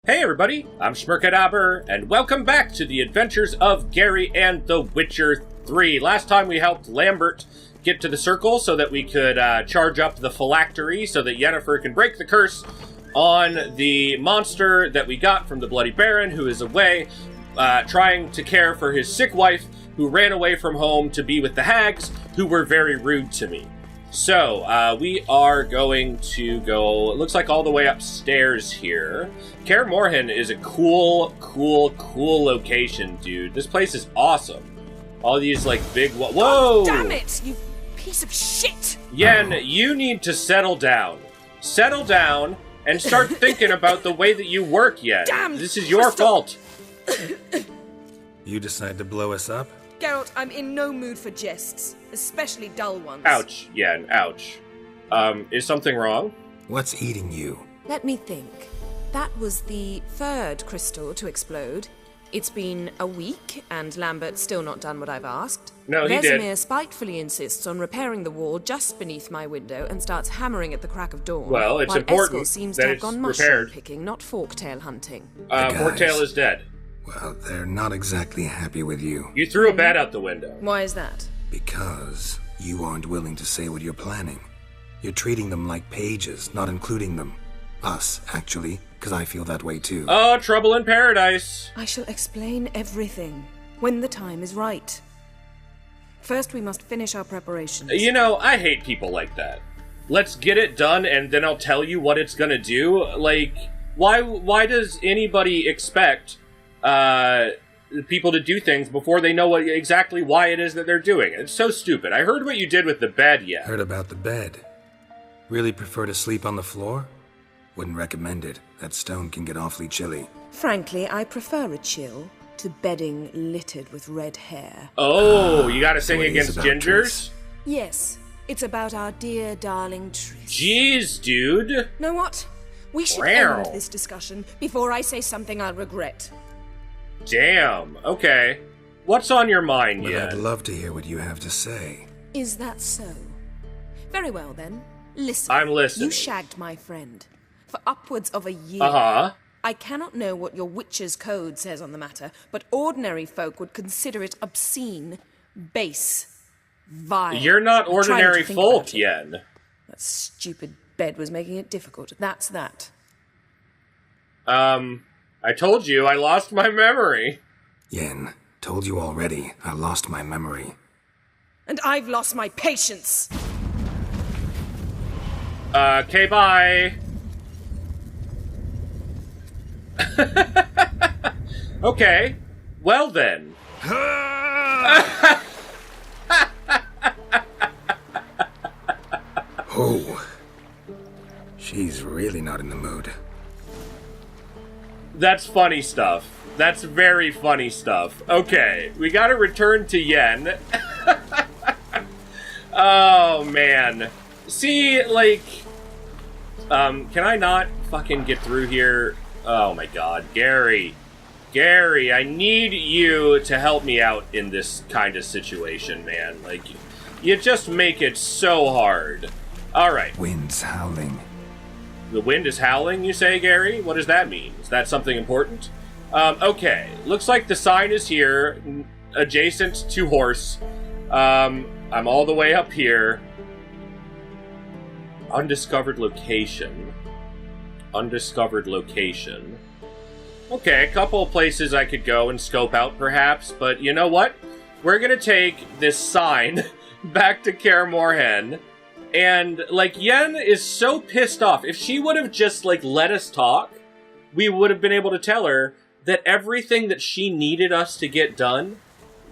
Hey everybody, I'm schmerkadabur, and welcome back to the adventures of Gary and The Witcher 3. Last time we helped Lambert get to the circle so that we could charge up the phylactery so that Yennefer can break the curse on the monster that we got from the Bloody Baron, who is away trying to care for his sick wife, who ran away from home to be with the hags, who were very rude to me. So, we are going to go, it looks like all the way upstairs here. Kaer Morhen is a cool location, dude. This place is awesome. All these, like, big... Whoa! Oh, damn it, you piece of shit! Yen, you need to settle down. Settle down and start thinking about the way that you work, Yen. Damn, this is your fault. You decide to blow us up? Geralt, I'm in no mood for jests, especially dull ones. Ouch, Yen, ouch. Is something wrong? What's eating you? Let me think. That was the third crystal to explode. It's been a week, and Lambert's still not done what I've asked. No, he did. Vesemir spitefully insists on repairing the wall just beneath my window and starts hammering at the crack of dawn. Well, it's while important Eskel seems that to have it's gone mushroom repaired. picking, not forktail hunting. Forktail is dead. Well, they're not exactly happy with you. You threw a bat out the window. Why is that? Because you aren't willing to say what you're planning. You're treating them like pages, not including them. Us, actually, because I feel that way too. Oh, trouble in paradise. I shall explain everything when the time is right. First, we must finish our preparations. You know, I hate people like that. Let's get it done and then I'll tell you what it's gonna do. Like, why does anybody expect people to do things before they know exactly why it is that they're doing it? It's so stupid. I heard what you did with the bed, yeah. Heard about the bed. Really prefer to sleep on the floor? Wouldn't recommend it. That stone can get awfully chilly. Frankly, I prefer a chill to bedding littered with red hair. Oh, you gotta sing So it is against about gingers? Yes, it's about our dear darling Triss. Jeez, dude. Know what? We should Wow. end this discussion before I say something I'll regret. Damn. Okay. What's on your mind, But yet? I'd love to hear what you have to say. Is that so? Very well then. Listen. I'm listening. You shagged my friend for upwards of a year. Uh-huh. I cannot know what your witch's code says on the matter, but ordinary folk would consider it obscene, base, vile. You're not I'm trying to ordinary think folk, about it. Yen. That stupid bed was making it difficult. That's that. I told you I lost my memory. Yen, told you already, I lost my memory. And I've lost my patience. Okay, bye. Okay, well then. Oh. She's really not in the mood. That's funny stuff. That's very funny stuff. Okay, we gotta return to Yen. Oh, man. See, like... can I not fucking get through here? Oh my god, Gary. Gary, I need you to help me out in this kind of situation, man. Like, you just make it so hard. Alright. Wind's howling. The wind is howling, you say, Gary? What does that mean? Is that something important? Okay. Looks like the sign is here, adjacent to horse. I'm all the way up here. Undiscovered location. Undiscovered location. Okay, a couple of places I could go and scope out, perhaps, but you know what? We're gonna take this sign back to Kaer Morhen. And, like, Yen is so pissed off. If she would have just, like, let us talk, we would have been able to tell her that everything that she needed us to get done,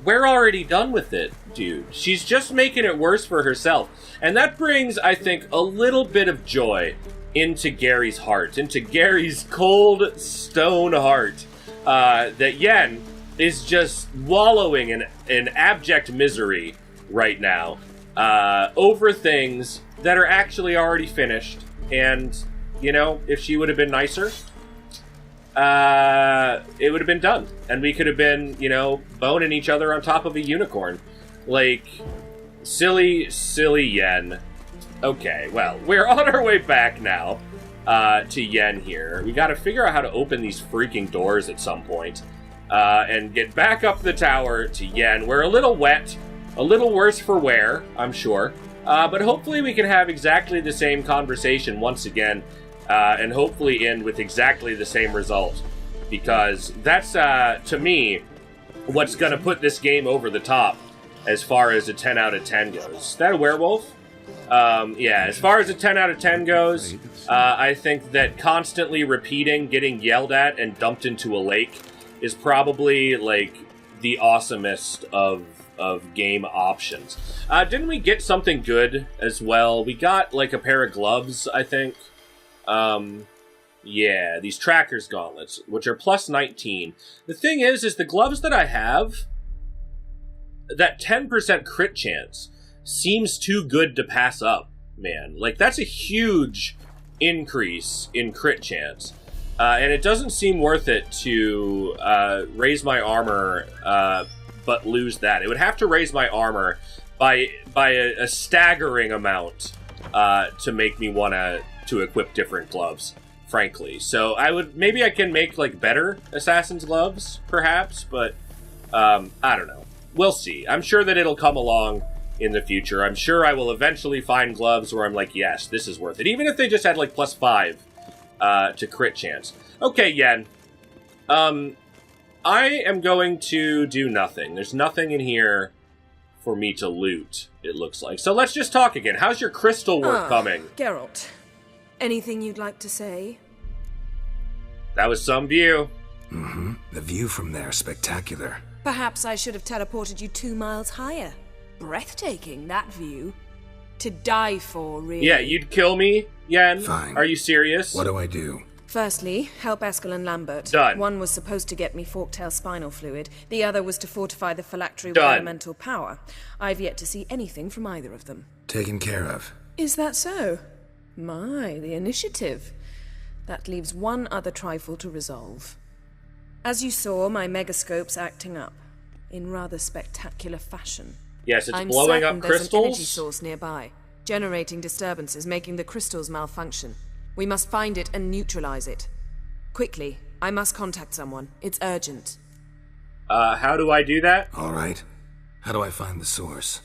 we're already done with it, dude. She's just making it worse for herself. And that brings, I think, a little bit of joy into Gary's heart, into Gary's cold stone heart, that Yen is just wallowing in abject misery right now. Over things that are actually already finished. And, you know, if she would have been nicer, it would have been done. And we could have been, you know, boning each other on top of a unicorn. Like, silly Yen. Okay, well, we're on our way back now. to Yen here. We gotta figure out how to open these freaking doors at some point. And get back up the tower to Yen. We're a little wet, a little worse for wear, I'm sure. But hopefully we can have exactly the same conversation once again, and hopefully end with exactly the same result. Because that's, to me, what's gonna put this game over the top as far as a 10 out of 10 goes. Is that a werewolf? Yeah, as far as a 10 out of 10 goes, I think that constantly repeating, getting yelled at, and dumped into a lake is probably, like, the awesomest of game options. Didn't we get something good as well? We got, like, a pair of gloves, I think. Yeah, these Tracker's Gauntlets, which are plus 19. The thing is the gloves that I have, that 10% crit chance seems too good to pass up, man. Like, that's a huge increase in crit chance. And it doesn't seem worth it to raise my armor, but lose that. It would have to raise my armor by a staggering amount to make me want to equip different gloves, frankly. So maybe I can make, like, better Assassin's gloves, perhaps, but I don't know. We'll see. I'm sure that it'll come along in the future. I'm sure I will eventually find gloves where I'm like, yes, this is worth it. Even if they just had, like, plus 5 to crit chance. Okay, Yen. I am going to do nothing. There's nothing in here for me to loot, it looks like. So let's just talk again. How's your crystal work coming? Geralt, anything you'd like to say? That was some view. Mm-hmm. The view from there is spectacular. Perhaps I should have teleported you 2 miles higher. Breathtaking, that view. To die for, really. Yeah, you'd kill me, Yen? Fine. Are you serious? What do I do? Firstly, help Eskel and Lambert. Done. One was supposed to get me forktail spinal fluid. The other was to fortify the phylactery with Done. elemental power. I've yet to see anything from either of them. Taken care of. Is that so? My, the initiative. That leaves one other trifle to resolve. As you saw, my megascope's acting up. In rather spectacular fashion. Yes, it's I'm blowing certain up there's crystals. an energy source nearby, generating disturbances, making the crystals malfunction. We must find it and neutralize it. Quickly, I must contact someone. It's urgent. How do I do that? All right. How do I find the source?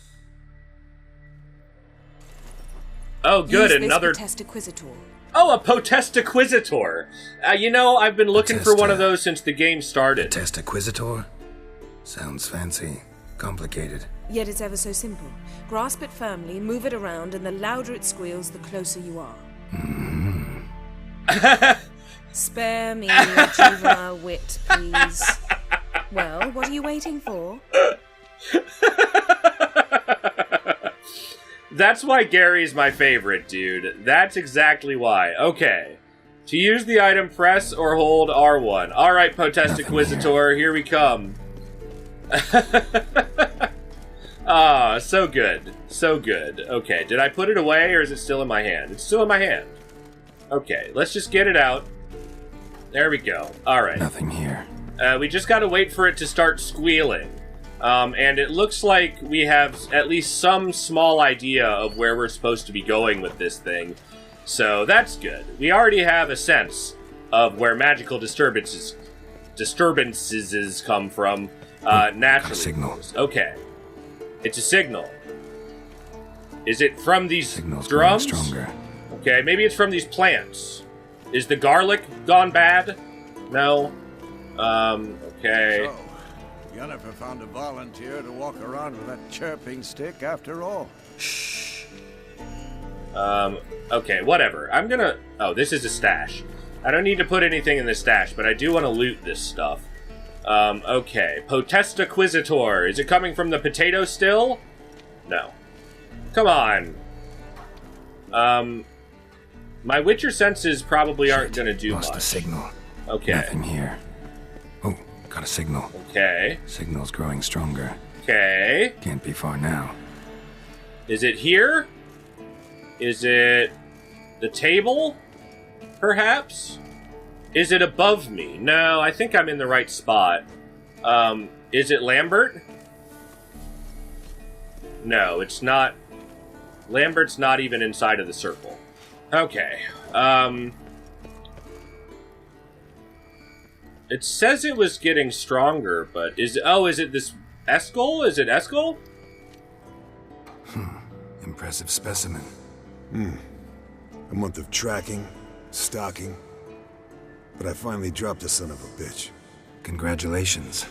Oh, good, Use another... this Potestaquizitor. Oh, a Potestaquizitor! You know, I've been looking for one of those since the game started. Potestaquizitor? Sounds fancy. Complicated. Yet it's ever so simple. Grasp it firmly, move it around, and the louder it squeals, the closer you are. Spare me your juvenile wit, please. Well, what are you waiting for? That's why Gary's my favorite, dude. That's exactly why. Okay. To use the item, press or hold R1. Alright, Potestaquizitor, here we come. Ah, so good. So good. Okay, did I put it away or is it still in my hand? It's still in my hand. Okay, let's just get it out. There we go. Alright. Nothing here. We just gotta wait for it to start squealing. And it looks like we have at least some small idea of where we're supposed to be going with this thing. So that's good. We already have a sense of where magical disturbances come from, naturally. A signal. Okay. It's a signal. Is it from these Signal's drums? growing stronger. Okay, maybe it's from these plants. Is the garlic gone bad? No. Okay. So, Yennefer found a volunteer to walk around with that chirping stick after all. Shh. Okay, whatever. I'm gonna... Oh, this is a stash. I don't need to put anything in the stash, but I do want to loot this stuff. Okay. Potestaquizitor. Is it coming from the potato still? No. Come on. My Witcher senses probably aren't gonna do Lost much. the signal. Okay. Nothing here. Oh, got a signal. Okay. Signal's growing stronger. Okay. Can't be far now. Is it here? Is it the table? Perhaps? Is it above me? No, I think I'm in the right spot. Is it Lambert? No, it's not. Lambert's not even inside of the circle. Okay. It says it was getting stronger, but is it this Eskel? Is it Eskel? Impressive specimen. A month of tracking, stalking, but I finally dropped the son of a bitch. Congratulations.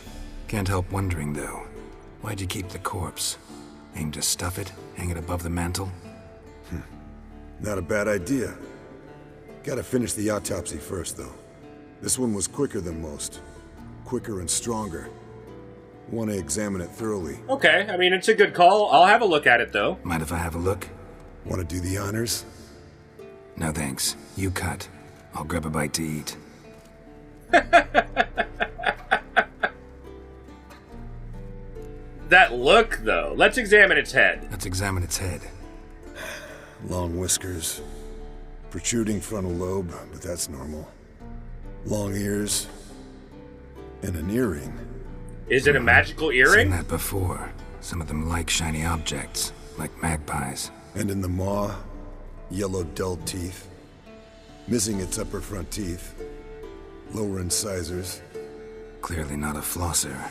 Can't help wondering, though. Why'd you keep the corpse? Aim to stuff it? Hang it above the mantle? Not a bad idea. Gotta finish the autopsy first, though. This one was quicker than most. Quicker and stronger. Want to examine it thoroughly. Okay, I mean, it's a good call. I'll have a look at it, though. Mind if I have a look? Want to do the honors? No thanks. You cut. I'll grab a bite to eat. That look, though. Let's examine its head. Let's examine its head. Long whiskers. Protruding frontal lobe, but that's normal. Long ears. And an earring. Is it a magical Seen earring? that before. Some of them like shiny objects, like magpies. And in the maw, yellow dull teeth. Missing its upper front teeth. Lower incisors. Clearly not a flosser.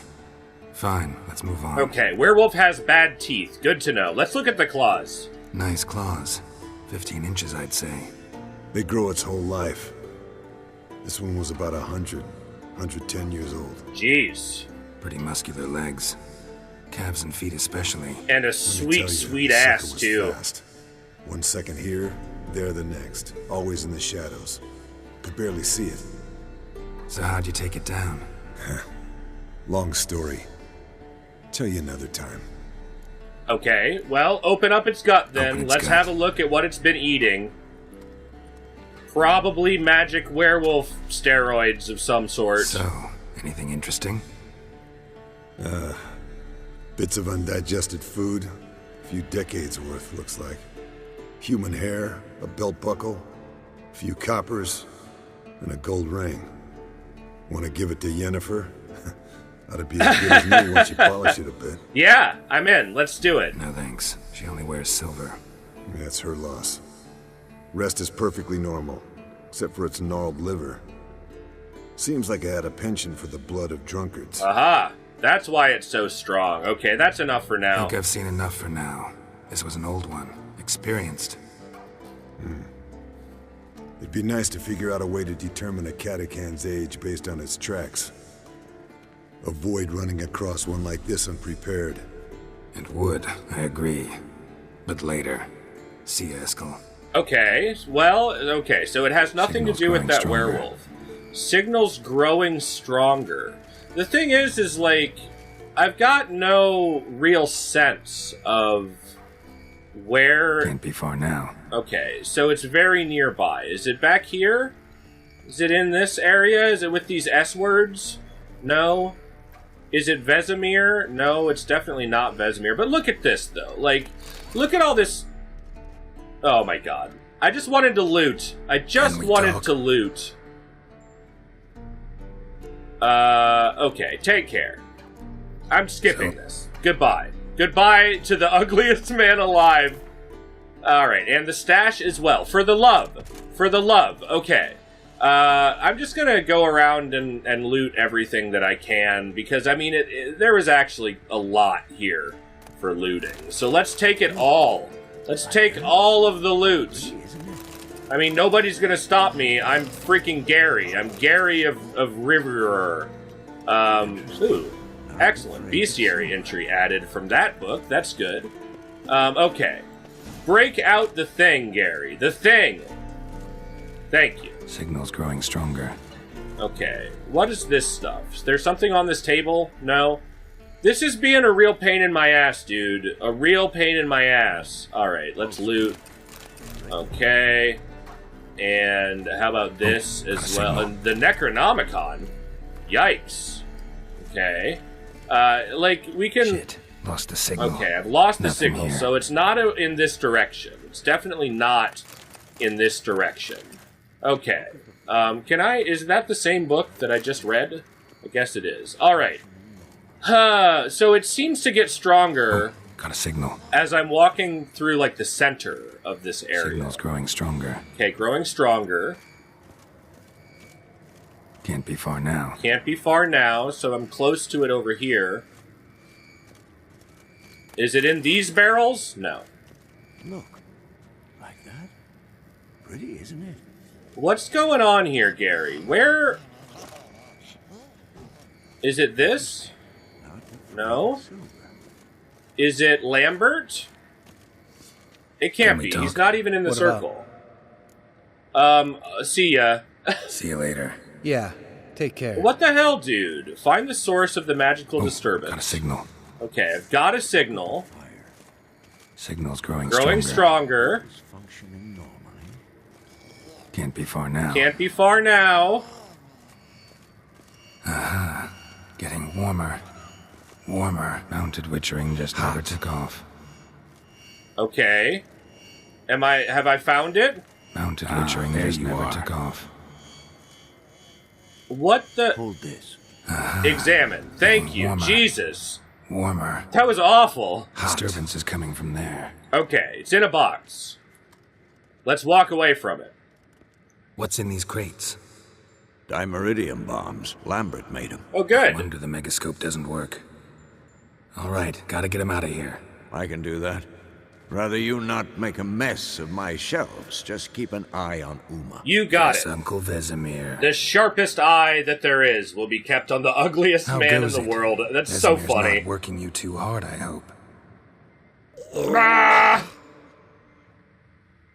Fine, let's move on. Okay, werewolf has bad teeth. Good to know. Let's look at the claws. Nice claws. 15 inches, I'd say. They grow its whole life. This one was about 110 years old. Jeez. Pretty muscular legs. Calves and feet especially. And a Let me tell sweet, you, sweet the sucker ass, was too. fast. 1 second here, there the next. Always in the shadows. Could barely see it. So how'd you take it down? Long story. Tell you another time. Okay, well, open up its gut then. Open its Let's gut. have a look at what it's been eating. Probably magic werewolf steroids of some sort. So, anything interesting? Bits of undigested food. A few decades worth, looks like. Human hair, a belt buckle, a few coppers, and a gold ring. Want to give it to Yennefer? Ought to be as good as me once you polish it a bit. Yeah, I'm in. Let's do it. No thanks. She only wears silver. That's her loss. Rest is perfectly normal, except for its gnarled liver. Seems like I had a penchant for the blood of drunkards. Aha! That's why it's so strong. Okay, that's enough for I now. think I've seen enough for now. This was an old one. Experienced. It'd be nice to figure out a way to determine a catacan's age based on its tracks. Avoid running across one like this unprepared. It would, I agree. But later. See you, Eskel. Okay, well, okay, so it has nothing Signal's to do with growing that stronger. werewolf. Signal's growing stronger. The thing is like, I've got no real sense of where... Can't be far now. Okay, so it's very nearby. Is it back here? Is it in this area? Is it with these S words? No. Is it Vesemir? No, it's definitely not Vesemir. But look at this, though. Like, look at all this... Oh my god. I just wanted to loot. I just Can we wanted talk? to loot. Okay, take care. I'm skipping So- this. Goodbye. Goodbye to the ugliest man alive. Alright, and the stash as well. For the love. For the love. Okay. I'm just gonna go around and loot everything that I can, because, I mean, there is actually a lot here for looting. So let's take it all. Let's take all of the loot. I mean, nobody's gonna stop me. I'm freaking Gary. I'm Gary of River. Ooh. Excellent. Bestiary entry added from that book. That's good. Okay. Break out the thing, Gary. The thing! Thank you. Signal's growing stronger. Okay. What is this stuff? Is there something on this table? No? This is being a real pain in my ass, dude. A real pain in my ass. Alright, let's loot. Okay. And how about this as well? And the Necronomicon. Yikes. Okay. Like, we can... Shit. Lost the signal. Okay, I've lost the Nothing signal, here. so it's not in this direction. It's definitely not in this direction. Okay. Is that the same book that I just read? I guess it is. Alright. So it seems to get stronger Got a signal. as I'm walking through, like, the center of this area. Signal's growing stronger. Okay, growing stronger. Can't be far now. Can't be far now, so I'm close to it over here. Is it in these barrels? No. Look. Like that? Pretty, isn't it? What's going on here, Gary? Where... Is it this? No. Is it Lambert? It can't be. He's not even in the circle. See ya. See you later. Yeah, take care. What the hell, dude? Find the source of the magical disturbance. Got a signal. Okay, I've got a signal. Signal's growing stronger. Functioning normally. Can't be far now. Can't be far now. Getting warmer. Warmer. Mounted witchering just never took off. Okay. Have I found it? Mounted witchering just never took off. What the? Hold this. Examine. Thank you. Warmer. Jesus. Warmer. That was awful. Disturbance is coming from there. Okay, it's in a box. Let's walk away from it. What's in these crates? Dimeridium bombs. Lambert made them. Oh, I good. wonder the megascope doesn't work. All right, gotta get him out of here. I can do that. Rather you not make a mess of my shelves. Just keep an eye on Uma. You got Yes, it. Uncle Vesemir. The sharpest eye that there is will be kept on the ugliest How man in goes the it? world. That's so Vesemir's funny. Not working you too hard, I hope. Ah!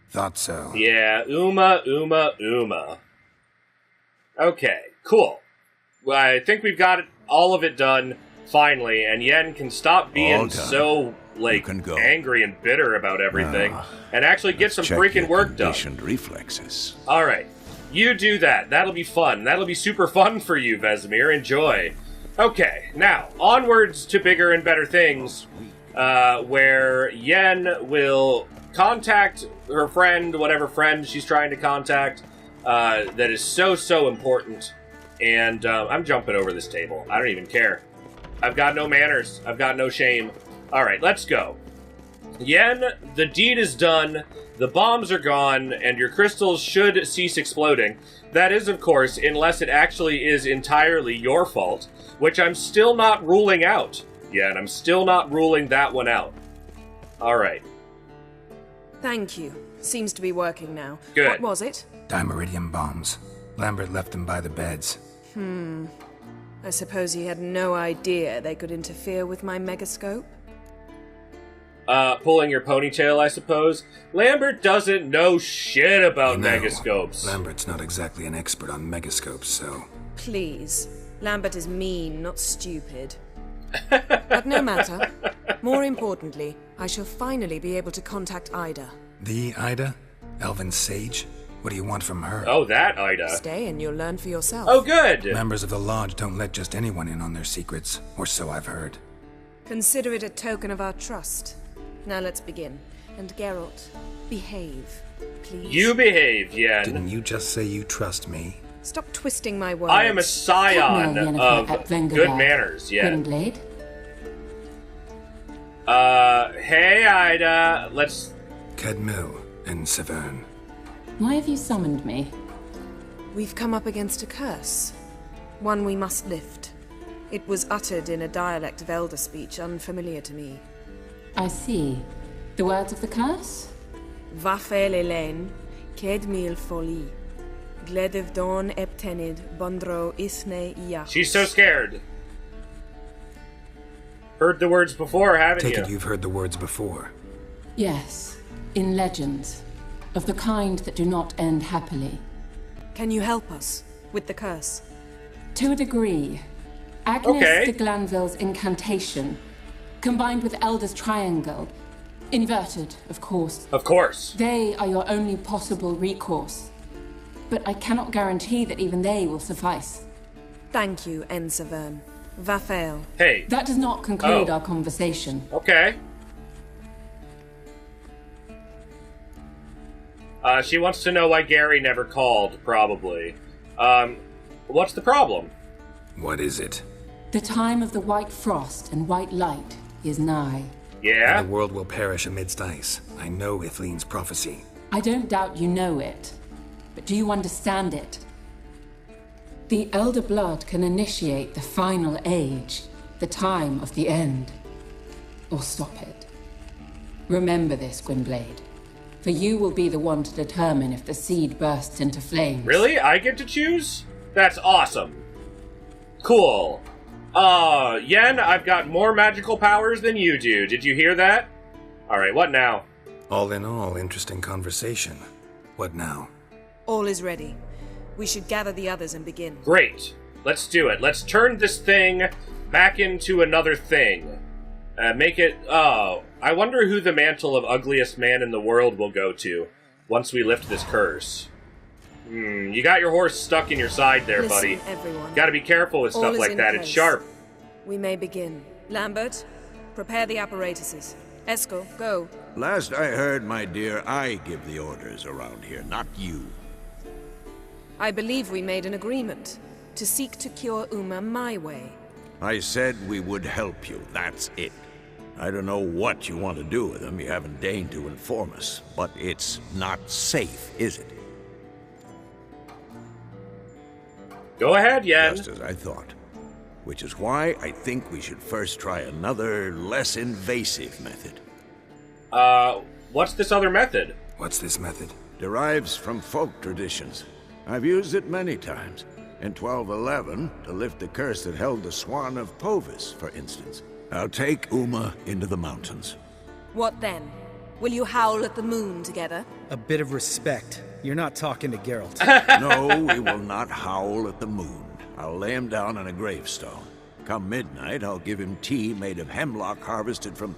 Thought so. Yeah, Uma. Okay, cool. Well, I think we've got all of it done, finally, and Yen can stop All being done. so, like, You can go. angry and bitter about everything, and actually get some Check freaking your work done. conditioned reflexes. Alright, you do that. That'll be fun. That'll be super fun for you, Vesemir. Enjoy. Okay, now, onwards to bigger and better things, where Yen will contact her friend, whatever friend she's trying to contact, that is so important. And I'm jumping over this table. I don't even care. I've got no manners. I've got no shame. Alright, let's go. Yen, the deed is done, the bombs are gone, and your crystals should cease exploding. That is, of course, unless it actually is entirely your fault, which I'm still not ruling out. Yen, I'm still not ruling that one out. Alright. Thank you. Seems to be working now. Good. What was it? Dimeridium bombs. Lambert left them by the beds. I suppose he had no idea they could interfere with my megascope? Pulling your ponytail, I suppose. Lambert doesn't know shit about No, megascopes. Lambert's not exactly an expert on megascopes, so... Please. Lambert is mean, not stupid. But no matter. More importantly, I shall finally be able to contact Ida. The Ida? Elven sage? What do you want from her? Oh, that Ida. Stay and you'll learn for yourself. Oh, good. Members of the Lodge don't let just anyone in on their secrets, or so I've heard. Consider it a token of our trust. Now let's begin. And Geralt, behave, please. You behave, Yen. Didn't you just say you trust me? Stop twisting my words. I am a scion Yennefer of at Vengerberg. good manners, Yen. Gwynblade? Hey, Ida. Let's... Cadmil and Severn. Why have you summoned me? We've come up against a curse. One we must lift. It was uttered in a dialect of elder speech unfamiliar to me. I see. The words of the curse? Vafel Elaine, Kedmil Foli, Gledev Don Eptenid, Bondro Isne Iach. She's so scared. Heard the words before, haven't Take you? it you've heard the words before. Yes, in legends. Of the kind that do not end happily. Can you help us with the curse? To a degree. Agnes Okay. de Glanville's incantation, combined with Elder's triangle, inverted, of course. Of course. They are your only possible recourse. But I cannot guarantee that even they will suffice. Thank you, Ensevern. Vafel. Hey. That does not conclude Oh. our conversation. Okay. She wants to know why Gary never called, probably. What's the problem? What is it? The time of the white frost and white light is nigh. Yeah? The world will perish amidst ice. I know Ithleen's prophecy. I don't doubt you know it, but do you understand it? The Elder Blood can initiate the final age, the time of the end. Or stop it. Remember this, Gwynblade. For you will be the one to determine if the seed bursts into flames. Really? I get to choose? That's awesome. Cool. Yen, I've got more magical powers than you do. Did you hear that? Alright, what now? All in all, interesting conversation. What now? All is ready. We should gather the others and begin. Great. Let's do it. Let's turn this thing back into another thing. Make it... Oh, I wonder who the mantle of ugliest man in the world will go to once we lift this curse. You got your horse stuck in your side there, Listen, buddy. everyone. Gotta be careful with All stuff is like in that. place. It's sharp. We may begin. Lambert, prepare the apparatuses. Eskel, go. Last I heard, my dear, I give the orders around here, not you. I believe we made an agreement to seek to cure Uma my way. I said we would help you, that's it. I don't know what you want to do with them, you haven't deigned to inform us, but it's not safe, is it? Go ahead, Yen. Just as I thought. Which is why I think we should first try another, less invasive method. What's this other method? What's this method? Derives from folk traditions. I've used it many times. In 1211, to lift the curse that held the Swan of Povis, for instance. I'll take Uma into the mountains. What then? Will you howl at the moon together? A bit of respect. You're not talking to Geralt. No, we will not howl at the moon. I'll lay him down on a gravestone. Come midnight, I'll give him tea made of hemlock harvested from...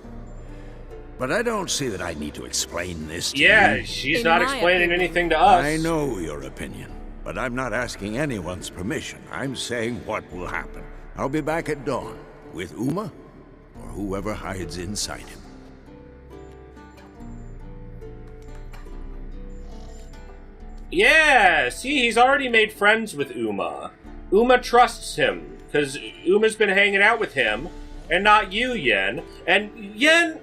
But I don't see that I need to explain this to you. She's In not my explaining opinion. anything to us. I know your opinion, but I'm not asking anyone's permission. I'm saying what will happen. I'll be back at dawn, with Uma, or whoever hides inside him. Yeah, see, he's already made friends with Uma. Uma trusts him, because Uma's been hanging out with him, and not you, Yen. And Yen,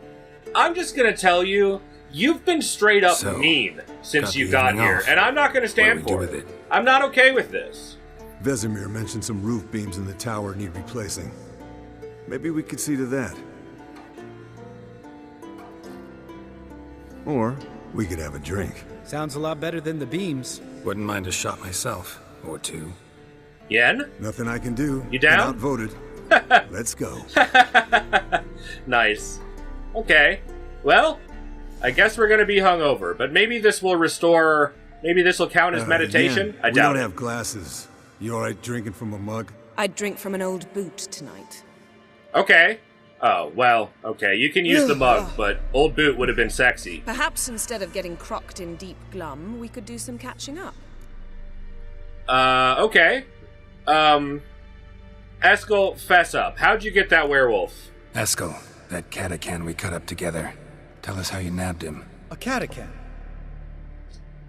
I'm just gonna tell you, you've been straight up So, mean since got you the got evening here, off. and I'm not gonna stand What do for we do it. with it? I'm not okay with this. Vesemir mentioned some roof beams in the tower need replacing. Maybe we could see to that. Or we could have a drink. Sounds a lot better than the beams. Wouldn't mind a shot myself. Or two. Yen? Nothing I can do. You down? Been outvoted. Let's go. Nice. Okay. Well, I guess we're gonna be hungover, but maybe this will restore... Maybe this will count as meditation? Again, I we doubt don't it. have glasses. You alright drinking from a mug? I'd drink from an old boot tonight. Okay. Oh, well, okay, you can use the mug, but Old Boot would have been sexy. Perhaps instead of getting crocked in deep glum, we could do some catching up. Okay. Eskel, fess up. How'd you get that werewolf? Eskel, that catacan we cut up together. Tell us how you nabbed him. A catacan.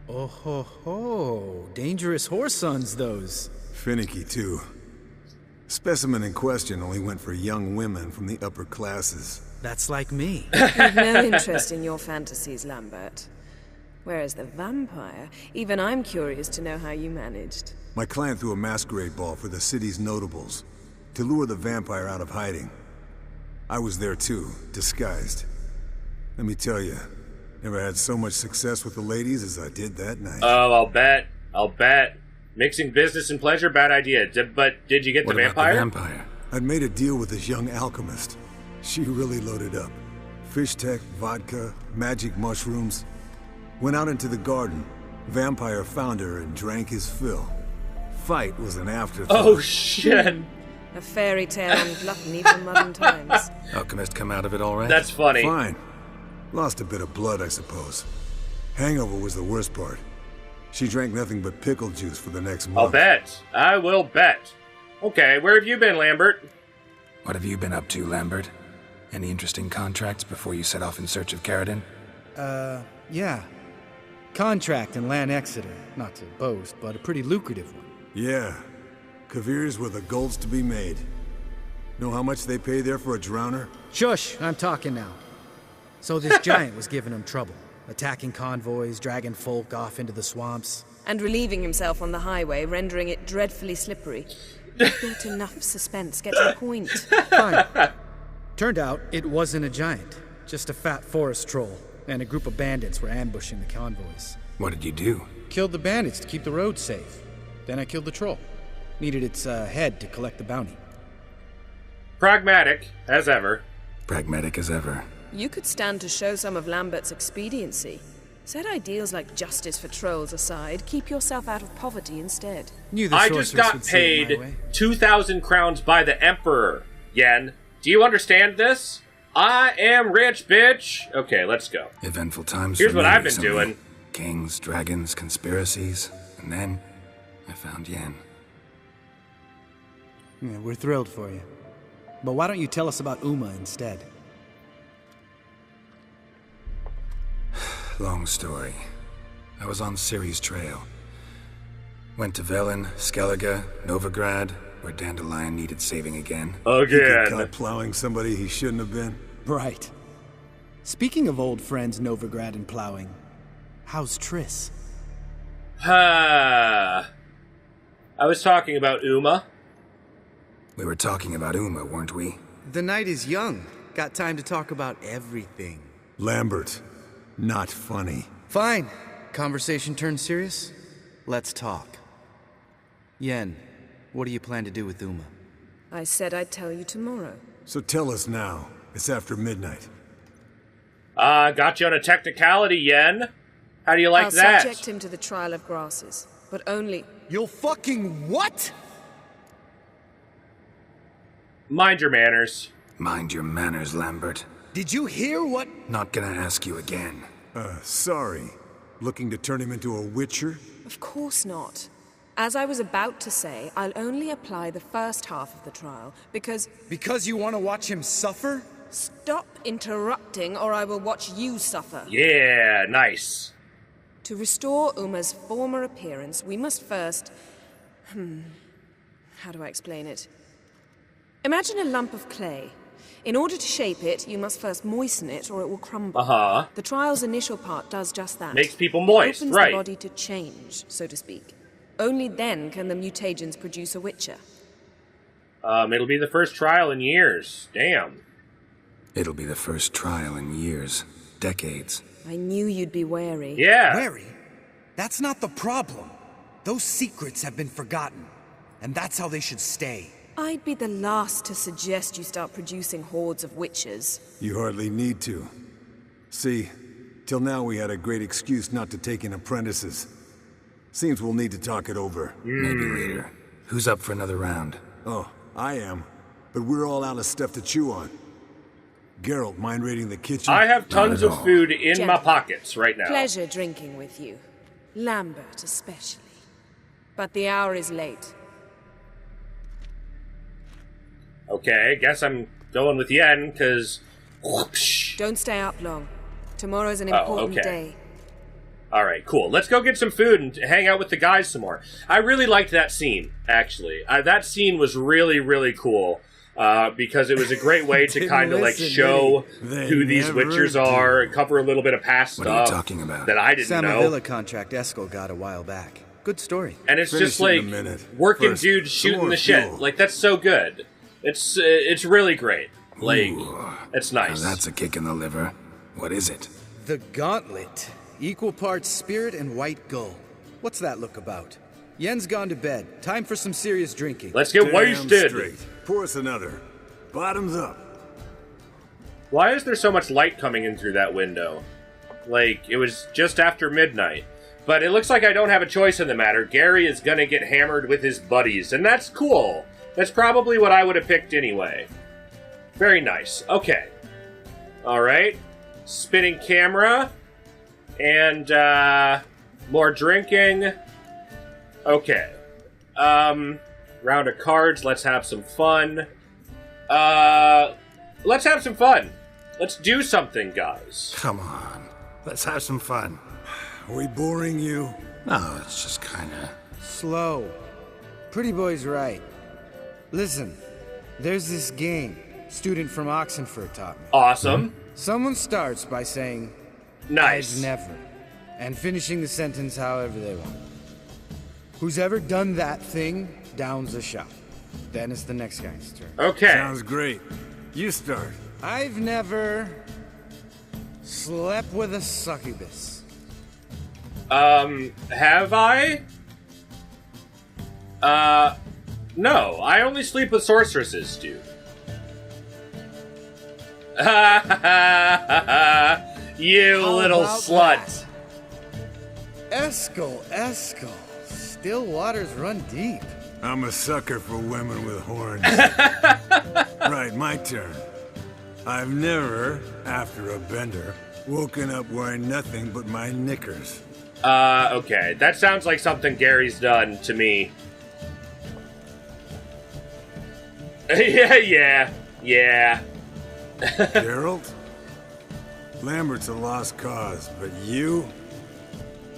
Oh ho ho. Dangerous horse sons, those. Finicky, too. Specimen in question only went for young women from the upper classes. That's like me. I've no interest in your fantasies, Lambert. Whereas the vampire, even I'm curious to know how you managed. My client threw a masquerade ball for the city's notables to lure the vampire out of hiding. I was there too, disguised. Let me tell you, never had so much success with the ladies as I did that night. Oh, I'll bet. I'll bet. Mixing business and pleasure, bad idea. But did you get What the about vampire? the vampire? I'd made a deal with this young alchemist. She really loaded up. Fish tech, vodka, magic mushrooms. Went out into the garden. Vampire found her and drank his fill. Fight was an afterthought. Oh, shit. A fairy tale on gluttony from modern times. Alchemist come out of it all right? That's funny. Fine. Lost a bit of blood, I suppose. Hangover was the worst part. She drank nothing but pickle juice for the next month. I'll bet. I will bet. Okay, where have you been, Lambert? What have you been up to, Lambert? Any interesting contracts before you set off in search of Caradon? Yeah. Contract in Lan Exeter. Not to boast, but a pretty lucrative one. Yeah. Kavir's were the golds to be made. Know how much they pay there for a drowner? Shush, I'm talking now. So this giant was giving him trouble. Attacking convoys, dragging folk off into the swamps. and relieving himself on the highway, rendering it dreadfully slippery. Built enough suspense. Get to the point. Fine. Turned out it wasn't a giant, just a fat forest troll, and a group of bandits were ambushing the convoys. What did you do? Killed the bandits to keep the road safe. Then I killed the troll. Needed its head to collect the bounty. Pragmatic, as ever. Pragmatic as ever. You could stand to show some of Lambert's expediency. Set ideals like justice for trolls aside, keep yourself out of poverty instead. Knew the I just sorceress got would see it my paid way. 2,000 crowns by the Emperor, Yen. Do you understand this? I am rich, bitch. Okay, let's go. Eventful times Here's for what me I've been recently. doing. Kings, dragons, conspiracies. And then, I found Yen. Yeah, we're thrilled for you. But why don't you tell us about Uma instead? Long story. I was on Ciri's trail. Went to Velen, Skellige, Novigrad, where Dandelion needed saving again. Guy Again. plowing somebody he shouldn't have been. Right. Speaking of old friends Novigrad and plowing, how's Triss? I was talking about Uma. We were talking about Uma, weren't we? The night is young. Got time to talk about everything. Lambert, not funny. Fine. Conversation turned serious? Let's talk. Yen, what do you plan to do with Uma? I said I'd tell you tomorrow. So tell us now. It's after midnight. Got you on a technicality, Yen. How do you like I'll that? subject him to the trial of grasses, but only... You'll fucking what? Mind your manners. Mind your manners, Lambert. Did you hear what? Not gonna ask you again. Sorry. Looking to turn him into a witcher? Of course not. As I was about to say, I'll only apply the first half of the trial, because... Because you want to watch him suffer? Stop interrupting, or I will watch you suffer. Yeah, nice. To restore Uma's former appearance, we must first... How do I explain it? Imagine a lump of clay. In order to shape it, you must first moisten it, or it will crumble. Uh-huh. The trial's initial part does just that. Makes people moist, It opens right. the body to change, so to speak. Only then can the mutagens produce a witcher. It'll be the first trial in years. Damn. It'll be the first trial in years. Decades. I knew you'd be wary. Yeah. Wary? That's not the problem. Those secrets have been forgotten, and that's how they should stay. I'd be the last to suggest you start producing hordes of witches. You hardly need to. See, till now we had a great excuse not to take in apprentices. Seems we'll need to talk it over. Maybe later. Who's up for another round? Oh, I am. But we're all out of stuff to chew on. Geralt, mind raiding the kitchen? I have tons Not at of all. food in my Gentlemen, pockets right now. Pleasure drinking with you. Lambert especially. But the hour is late. Okay, guess I'm going with Yen, because... Whoopsh. Don't stay up long. Tomorrow's an Oh, important okay. day. Alright, cool. Let's go get some food and hang out with the guys some more. I really liked that scene, actually. That scene was really, really cool. Because it was a great way to Didn't kind of like listen, show They who these never witchers do. are and cover a little bit of past What are you stuff talking about? that I didn't know. Samavilla contract Eskel got a while back. Good story. And it's Finish just it in like a minute. working First, dudes some shooting more the shit. fuel. Like that's so good. It's really great. Like Ooh. it's Now nice. that's a kick in the liver. What is it? The Gauntlet. Equal parts spirit and white gull. What's that look about? Yen's gone to bed. Time for some serious drinking. Let's get Damn wasted. straight. Pour us another. Bottoms up. Why is there so much light coming in through that window? Like it was just after midnight. But it looks like I don't have a choice in the matter. Gary is gonna get hammered with his buddies, and that's cool. That's probably what I would have picked anyway. Very nice. Okay. Alright. Spinning camera. And, more drinking. Okay. Round of cards. Let's have some fun. Let's have some fun. Let's do something, guys. Come on. Let's have some fun. Are we boring you? No, it's just kinda... Slow. Pretty boy's right. Listen, there's this game. Student from Oxenford taught me. Awesome. Someone starts by saying, Nice. I've never, and finishing the sentence however they want. Who's ever done that thing downs the shot. Then it's the next guy's turn. Okay. Sounds great. You start. I've never slept with a succubus. Have I? No. I only sleep with sorceresses, dude. You How little about slut. Eskel. Still waters run deep. I'm a sucker for women with horns. Right, my turn. I've never, after a bender, woken up wearing nothing but my knickers. Okay. That sounds like something Gary's done to me. Yeah. Geralt? Lambert's a lost cause, but you?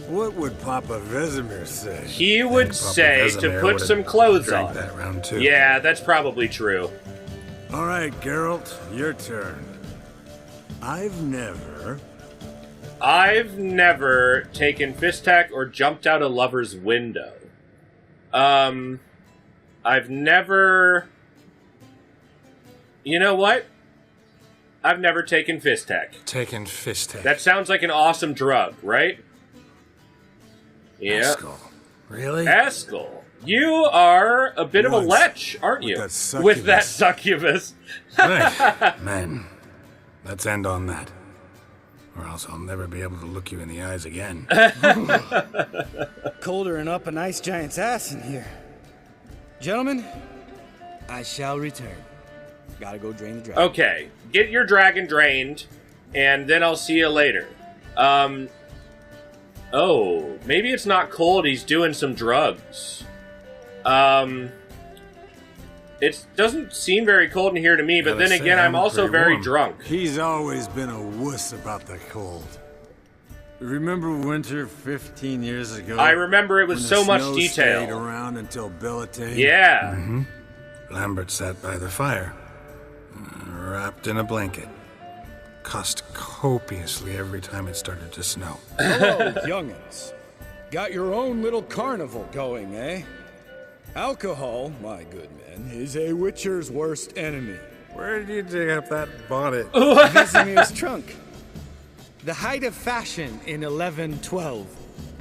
What would Papa Vesemir say? He would say to put some clothes on. That round too. Yeah, that's probably true. All right, Geralt, your turn. I've never taken Fistak or jumped out a lover's window. I've never... You know what? I've never taken Fistak. Taken Fistak. That sounds like an awesome drug, right? Yeah. Eskel. Really? Eskel. You are a bit of a lech, aren't you? With that succubus. Right. Man, let's end on that. Or else I'll never be able to look you in the eyes again. Colder and up a nice giant's ass in here. Gentlemen, I shall return. Gotta go drain the dragon. Okay, get your dragon drained, and then I'll see you later. Oh, maybe it's not cold, he's doing some drugs. It doesn't seem very cold in here to me, but then again, I'm also very drunk. He's always been a wuss about the cold. Remember winter 15 years ago? I remember it was so much Stayed detail. around until Bellatane? Yeah. Mm-hmm. Lambert sat by the fire, wrapped in a blanket. Cussed copiously every time it started to snow. Hello, young'uns. Got your own little carnival going, eh? Alcohol, my good men, is a witcher's worst enemy. Where did you dig up that bonnet? Vesemir's trunk. The height of fashion in 1112.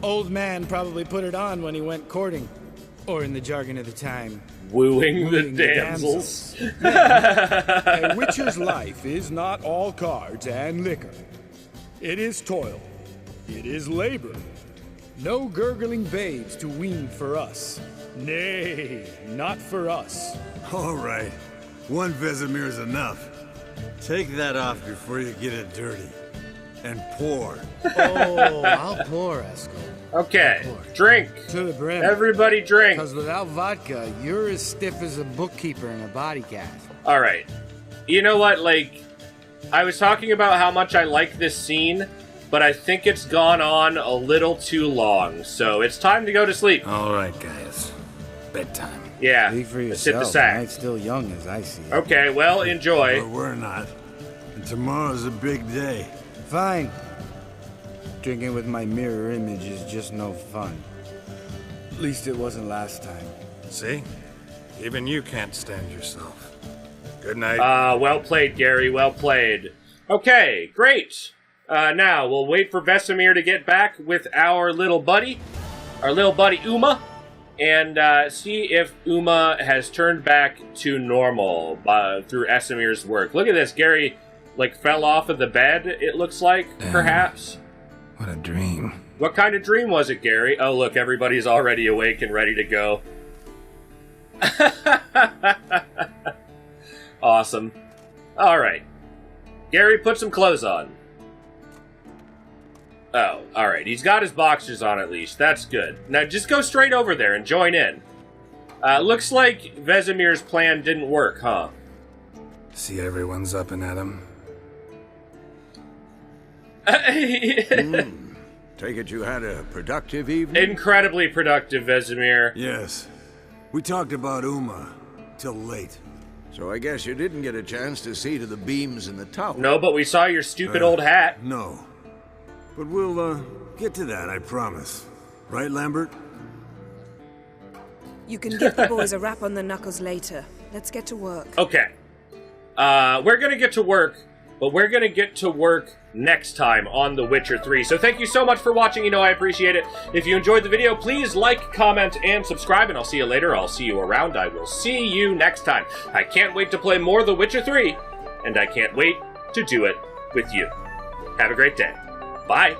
Old man probably put it on when he went courting. Or in the jargon of the time, Wooing the damsels. A witcher's life is not all cards and liquor. It is toil. It is labor. No gurgling babes to wean for us. Nay, not for us. All right. One Vesemir's enough. Take that off before you get it dirty. And pour. Oh, I'll pour, Eskel. Okay, drink. To the brim. Everybody drink. Because without vodka, you're as stiff as a bookkeeper in a body cast. Alright. You know what, like, I was talking about how much I like this scene, but I think it's gone on a little too long, so it's time to go to sleep. All right, guys. Bedtime. Yeah, Speak for let's hit the yourself. sack. Night's still young as I see it. Okay, well, enjoy. But we're not. And tomorrow's a big day. Fine. Drinking with my mirror image is just no fun. At least it wasn't last time. See? Even you can't stand yourself. Good night. Well played, Gary, well played. Okay, great. Now, we'll wait for Vesemir to get back with our little buddy Uma, and see if Uma has turned back to normal through Esamir's work. Look at this, Gary, like, fell off of the bed, it looks like, perhaps. What a dream. What kind of dream was it, Gary? Oh, look, everybody's already awake and ready to go. Awesome. Alright. Gary, put some clothes on. Oh, alright. He's got his boxers on at least. That's good. Now just go straight over there and join in. Looks like Vesemir's plan didn't work, huh? See everyone's up and at 'em. Take it you had a productive evening? Incredibly productive, Vesemir. Yes. We talked about Uma till late. So I guess you didn't get a chance to see to the beams in the tower. No, but we saw your stupid old hat. No. But we'll, get to that, I promise. Right, Lambert? You can give the boys a rap on the knuckles later. Let's get to work. Okay. We're gonna get to work, but we're gonna get to work next time on The Witcher 3. So thank you so much for watching. You know I appreciate it. If you enjoyed the video, please like, comment, and subscribe, and I'll see you later. I'll see you around. I will see you next time. I can't wait to play more The Witcher 3, and I can't wait to do it with you. Have a great day. Bye.